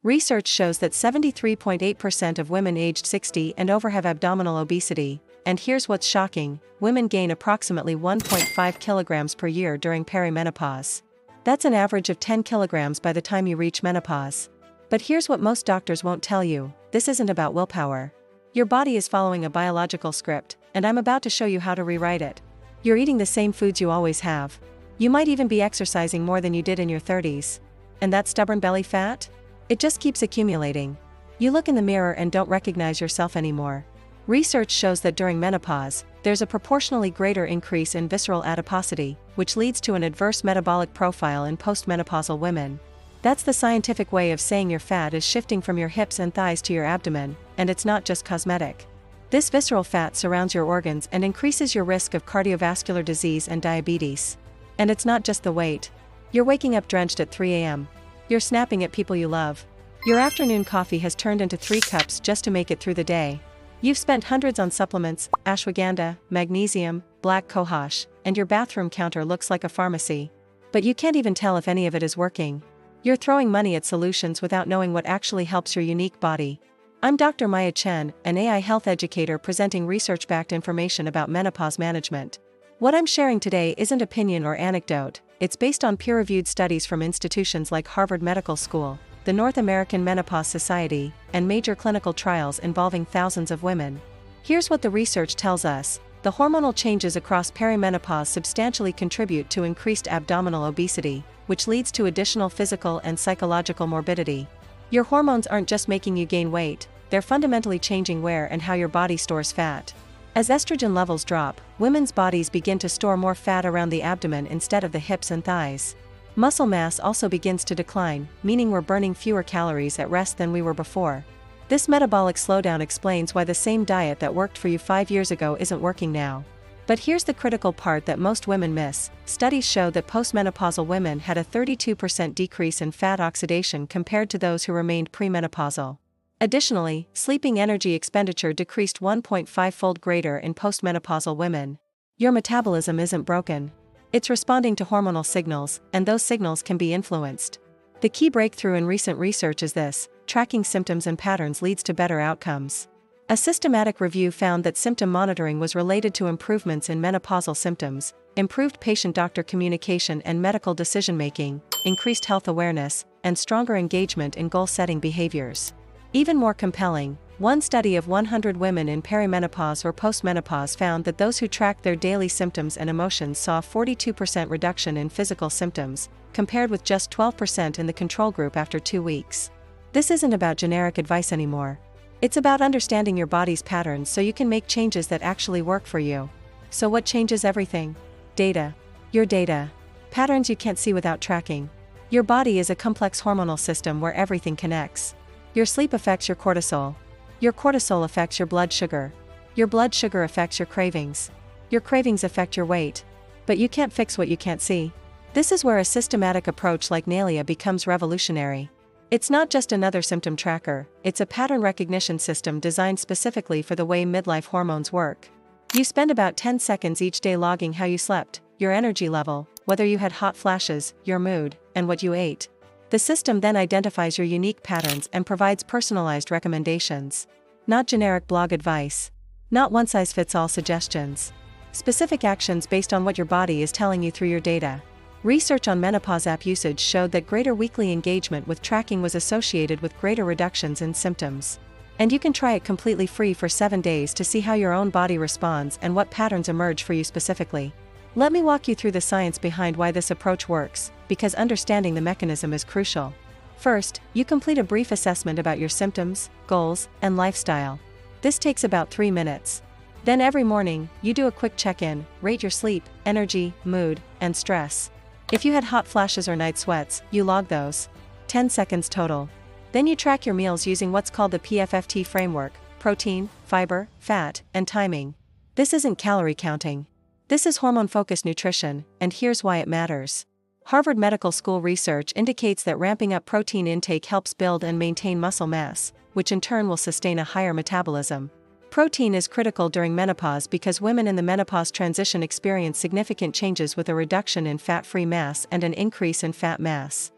Research shows that 73.8% of women aged 60 and over have abdominal obesity, and here's what's shocking: women gain approximately 1.5 kilograms per year during perimenopause. That's an average of 10 kilograms by the time you reach menopause. But here's what most doctors won't tell you: this isn't about willpower. Your body is following a biological script, and I'm about to show you how to rewrite it. You're eating the same foods you always have. You might even be exercising more than you did in your 30s. And that stubborn belly fat? It just keeps accumulating. You look in the mirror and don't recognize yourself anymore. Research shows that during menopause, there's a proportionally greater increase in visceral adiposity, which leads to an adverse metabolic profile in postmenopausal women. That's the scientific way of saying your fat is shifting from your hips and thighs to your abdomen, and it's not just cosmetic. This visceral fat surrounds your organs and increases your risk of cardiovascular disease and diabetes. And it's not just the weight. You're waking up drenched at 3 a.m. You're snapping at people you love. Your afternoon coffee has turned into 3 cups just to make it through the day. You've spent hundreds on supplements, ashwagandha, magnesium, black cohosh, and your bathroom counter looks like a pharmacy. But you can't even tell if any of it is working. You're throwing money at solutions without knowing what actually helps your unique body. I'm Dr. Chen, an AI health educator presenting research-backed information about menopause management. What I'm sharing today isn't opinion or anecdote. It's based on peer-reviewed studies from institutions like Harvard Medical School, the North American Menopause Society, and major clinical trials involving thousands of women. Here's what the research tells us: the hormonal changes across perimenopause substantially contribute to increased abdominal obesity, which leads to additional physical and psychological morbidity. Your hormones aren't just making you gain weight, they're fundamentally changing where and how your body stores fat. As estrogen levels drop, women's bodies begin to store more fat around the abdomen instead of the hips and thighs. Muscle mass also begins to decline, meaning we're burning fewer calories at rest than we were before. This metabolic slowdown explains why the same diet that worked for you 5 years ago isn't working now. But here's the critical part that most women miss: studies show that postmenopausal women had a 32% decrease in fat oxidation compared to those who remained premenopausal. Additionally, sleeping energy expenditure decreased 1.5-fold greater in postmenopausal women. Your metabolism isn't broken. It's responding to hormonal signals, and those signals can be influenced. The key breakthrough in recent research is this: tracking symptoms and patterns leads to better outcomes. A systematic review found that symptom monitoring was related to improvements in menopausal symptoms, improved patient-doctor communication and medical decision-making, increased health awareness, and stronger engagement in goal-setting behaviors. Even more compelling, one study of 100 women in perimenopause or postmenopause found that those who tracked their daily symptoms and emotions saw a 42% reduction in physical symptoms, compared with just 12% in the control group after 2 weeks. This isn't about generic advice anymore. It's about understanding your body's patterns so you can make changes that actually work for you. So what changes everything? Data. Your data. Patterns you can't see without tracking. Your body is a complex hormonal system where everything connects. Your sleep affects your cortisol. Your cortisol affects your blood sugar. Your blood sugar affects your cravings. Your cravings affect your weight. But you can't fix what you can't see. This is where a systematic approach like Nalia becomes revolutionary. It's not just another symptom tracker, it's a pattern recognition system designed specifically for the way midlife hormones work. You spend about 10 seconds each day logging how you slept, your energy level, whether you had hot flashes, your mood, and what you ate. The system then identifies your unique patterns and provides personalized recommendations. Not generic blog advice. Not one-size-fits-all suggestions. Specific actions based on what your body is telling you through your data. Research on menopause app usage showed that greater weekly engagement with tracking was associated with greater reductions in symptoms. And you can try it completely free for 7 days to see how your own body responds and what patterns emerge for you specifically. Let me walk you through the science behind why this approach works, because understanding the mechanism is crucial. First, you complete a brief assessment about your symptoms, goals, and lifestyle. This takes about 3 minutes. Then every morning, you do a quick check-in, rate your sleep, energy, mood, and stress. If you had hot flashes or night sweats, you log those. 10 seconds total. Then you track your meals using what's called the PFFT framework: protein, fiber, fat, and timing. This isn't calorie counting. This is hormone-focused nutrition, and here's why it matters. Harvard Medical School research indicates that ramping up protein intake helps build and maintain muscle mass, which in turn will sustain a higher metabolism. Protein is critical during menopause because women in the menopause transition experience significant changes with a reduction in fat-free mass and an increase in fat mass.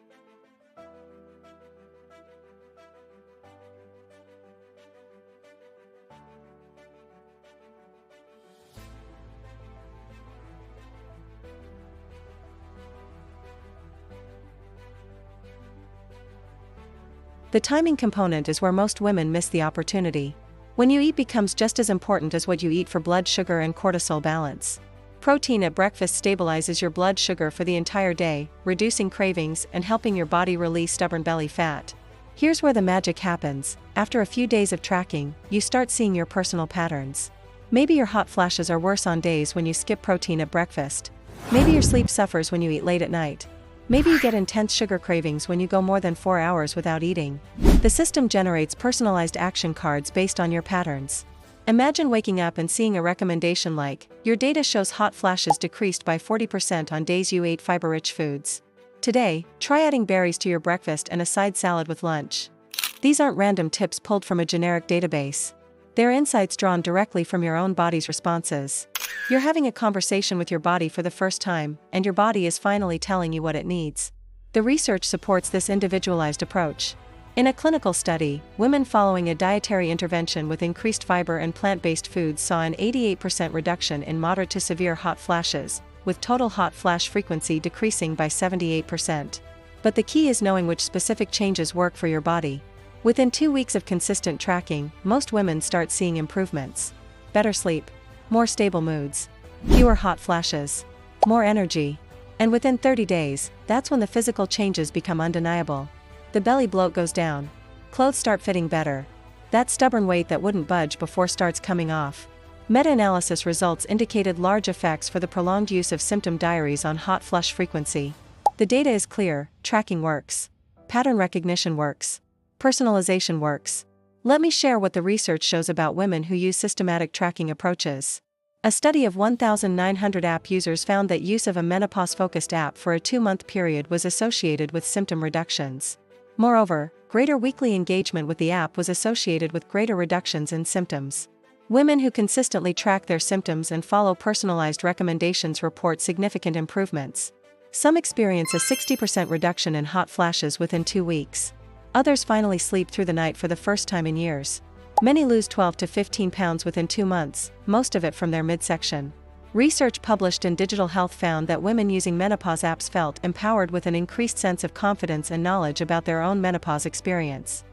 The timing component is where most women miss the opportunity. When you eat becomes just as important as what you eat for blood sugar and cortisol balance. Protein at breakfast stabilizes your blood sugar for the entire day, reducing cravings and helping your body release stubborn belly fat. Here's where the magic happens. After a few days of tracking, you start seeing your personal patterns. Maybe your hot flashes are worse on days when you skip protein at breakfast. Maybe your sleep suffers when you eat late at night. Maybe you get intense sugar cravings when you go more than 4 hours without eating. The system generates personalized action cards based on your patterns. Imagine waking up and seeing a recommendation like, your data shows hot flashes decreased by 40% on days you ate fiber-rich foods. Today, try adding berries to your breakfast and a side salad with lunch. These aren't random tips pulled from a generic database. They're insights drawn directly from your own body's responses. You're having a conversation with your body for the first time, and your body is finally telling you what it needs. The research supports this individualized approach. In a clinical study, women following a dietary intervention with increased fiber and plant-based foods saw an 88% reduction in moderate to severe hot flashes, with total hot flash frequency decreasing by 78%. But the key is knowing which specific changes work for your body. Within 2 weeks of consistent tracking, most women start seeing improvements. Better sleep, more stable moods, fewer hot flashes, more energy. And within 30 days, that's when the physical changes become undeniable. The belly bloat goes down. Clothes start fitting better. That stubborn weight that wouldn't budge before starts coming off. Meta-analysis results indicated large effects for the prolonged use of symptom diaries on hot flush frequency. The data is clear, tracking works. Pattern recognition works. Personalization works. Let me share what the research shows about women who use systematic tracking approaches. A study of 1,900 app users found that use of a menopause-focused app for a 2-month period was associated with symptom reductions. Moreover, greater weekly engagement with the app was associated with greater reductions in symptoms. Women who consistently track their symptoms and follow personalized recommendations report significant improvements. Some experience a 60% reduction in hot flashes within 2 weeks. Others finally sleep through the night for the first time in years. Many lose 12 to 15 pounds within 2 months, most of it from their midsection. Research published in Digital Health found that women using menopause apps felt empowered with an increased sense of confidence and knowledge about their own menopause experience.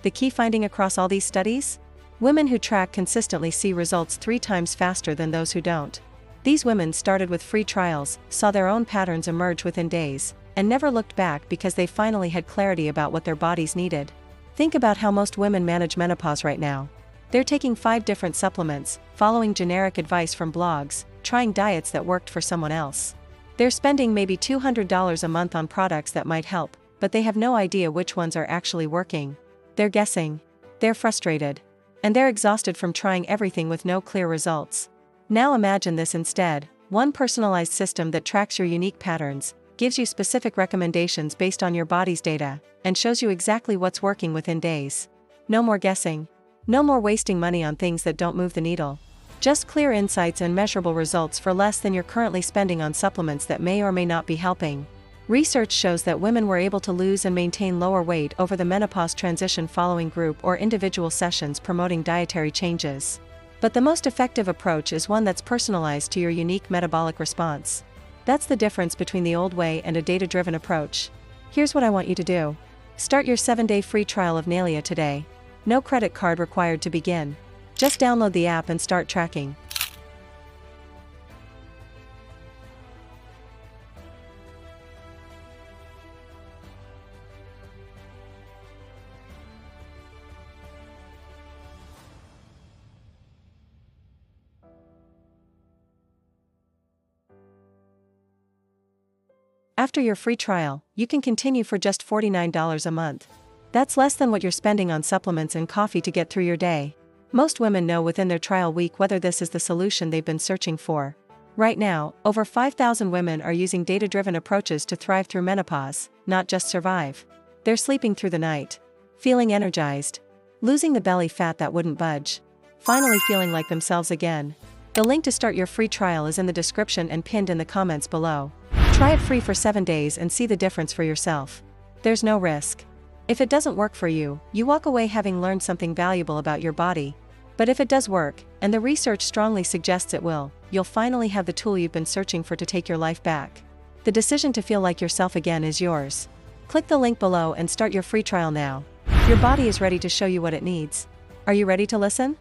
The key finding across all these studies? Women who track consistently see results 3 times faster than those who don't. These women started with free trials, saw their own patterns emerge within days, and never looked back because they finally had clarity about what their bodies needed. Think about how most women manage menopause right now. They're taking 5 different supplements, following generic advice from blogs, trying diets that worked for someone else. They're spending maybe $200 a month on products that might help, but they have no idea which ones are actually working. They're guessing. They're frustrated. And they're exhausted from trying everything with no clear results. Now imagine this instead: one personalized system that tracks your unique patterns, gives you specific recommendations based on your body's data, and shows you exactly what's working within days. No more guessing. No more wasting money on things that don't move the needle. Just clear insights and measurable results for less than you're currently spending on supplements that may or may not be helping. Research shows that women were able to lose and maintain lower weight over the menopause transition following group or individual sessions promoting dietary changes. But the most effective approach is one that's personalized to your unique metabolic response. That's the difference between the old way and a data-driven approach. Here's what I want you to do. Start your 7-day free trial of Nalia today. No credit card required to begin. Just download the app and start tracking. After your free trial, you can continue for just $49 a month. That's less than what you're spending on supplements and coffee to get through your day. Most women know within their trial week whether this is the solution they've been searching for. Right now, over 5,000 women are using data-driven approaches to thrive through menopause, not just survive. They're sleeping through the night, feeling energized, losing the belly fat that wouldn't budge, finally feeling like themselves again. The link to start your free trial is in the description and pinned in the comments below. Try it free for 7 days and see the difference for yourself. There's no risk. If it doesn't work for you, you walk away having learned something valuable about your body. But if it does work, and the research strongly suggests it will, you'll finally have the tool you've been searching for to take your life back. The decision to feel like yourself again is yours. Click the link below and start your free trial now. Your body is ready to show you what it needs. Are you ready to listen?